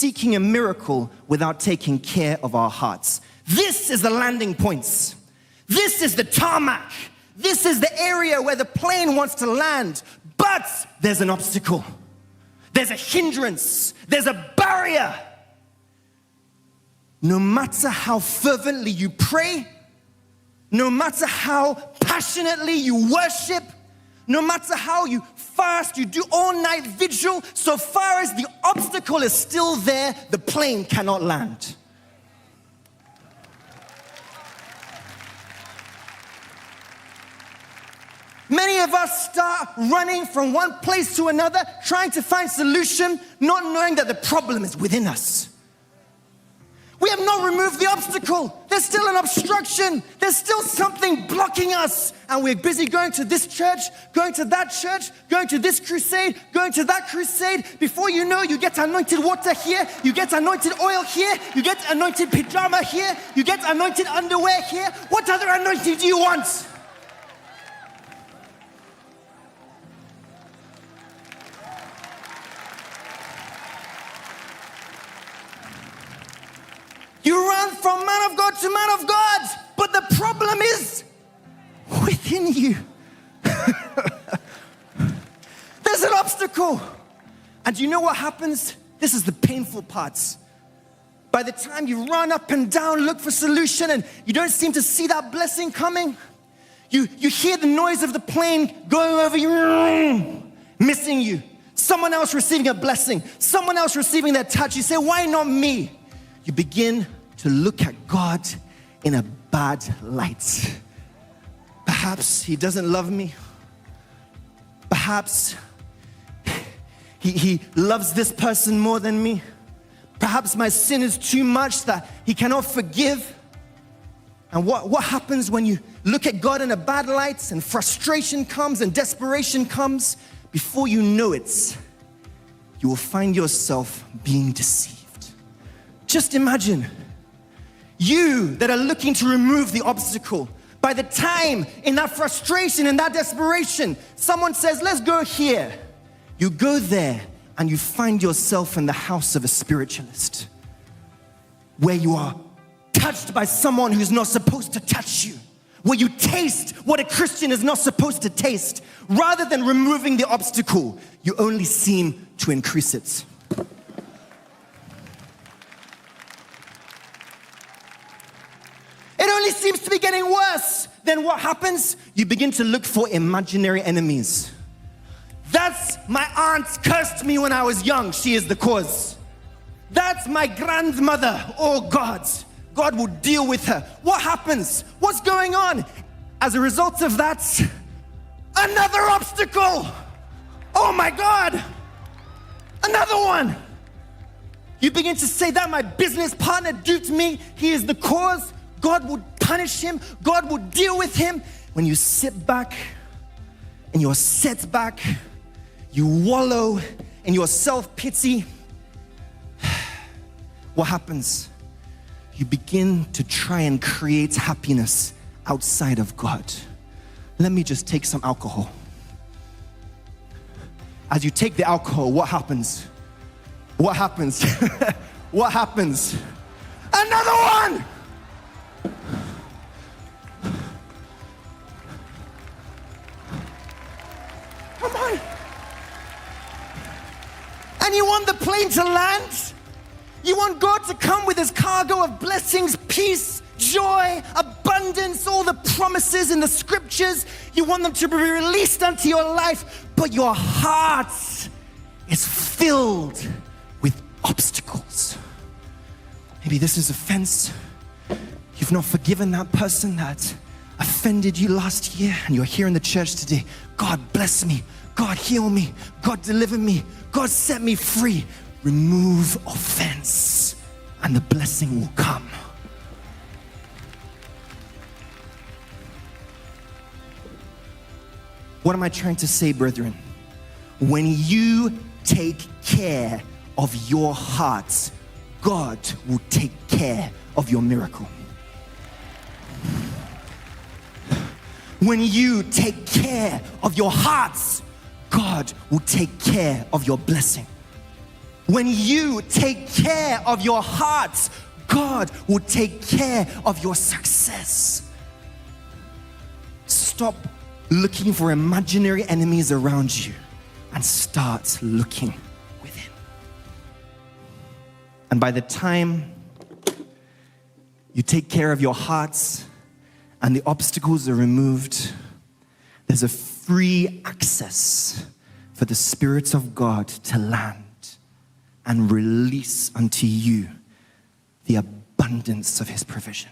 seeking a miracle without taking care of our hearts. This is the landing points. This is the tarmac. This is the area where the plane wants to land. But there's an obstacle. There's a hindrance. There's a barrier. No matter how fervently you pray, no matter how passionately you worship, no matter how you fast, you do all-night vigil, so far as the obstacle is still there, the plane cannot land. Many of us start running from one place to another, trying to find solution, not knowing that the problem is within us. We have not removed the obstacle. There's still an obstruction. There's still something blocking us. And we're busy going to this church, going to that church, going to this crusade, going to that crusade. Before you know, you get anointed water here, you get anointed oil here, you get anointed pajama here, you get anointed underwear here. What other anointing do you want? You run from man of God to man of God, but the problem is within you. There's an obstacle. And do you know what happens? This is the painful parts. By the time you run up and down, look for solution, and you don't seem to see that blessing coming, you hear the noise of the plane going over you, missing you. Someone else receiving a blessing, someone else receiving that touch. You say, why not me? You begin to look at God in a bad light. Perhaps He doesn't love me. Perhaps he loves this person more than me. Perhaps my sin is too much that He cannot forgive. And what happens when you look at God in a bad light and frustration comes and desperation comes? Before you know it, you will find yourself being deceived. Just imagine, you that are looking to remove the obstacle, by the time in that frustration, in that desperation, someone says, let's go here. You go there and you find yourself in the house of a spiritualist, where you are touched by someone who's not supposed to touch you, where you taste what a Christian is not supposed to taste. Rather than removing the obstacle, you only seem to increase it. It only seems to be getting worse. Then what happens? You begin to look for imaginary enemies. That's my aunt cursed me when I was young. She is the cause. That's my grandmother. Oh God. God will deal with her. What happens? What's going on? As a result of that, another obstacle. Oh my God. Another one. You begin to say that my business partner duped me. He is the cause. God would punish him. God would deal with him. When you sit back in your setback, you wallow in your self-pity, what happens? You begin to try and create happiness outside of God. Let me just take some alcohol. As you take the alcohol, what happens? What happens? What happens? Another one! Come on. And you want the plane to land? You want God to come with His cargo of blessings, peace, joy, abundance, all the promises in the scriptures. You want them to be released unto your life, but your heart is filled with obstacles. Maybe this is offense. You've not forgiven that person that offended you last year, and you're here in the church today. God bless me. God heal me. God deliver me. God set me free. Remove offense and the blessing will come. What am I trying to say, brethren? When you take care of your heart, God will take care of your miracle. When you take care of your hearts, God will take care of your blessing. When you take care of your hearts, God will take care of your success. Stop looking for imaginary enemies around you and start looking within. And by the time you take care of your hearts and the obstacles are removed, there's a free access for the Spirit of God to land and release unto you the abundance of His provision.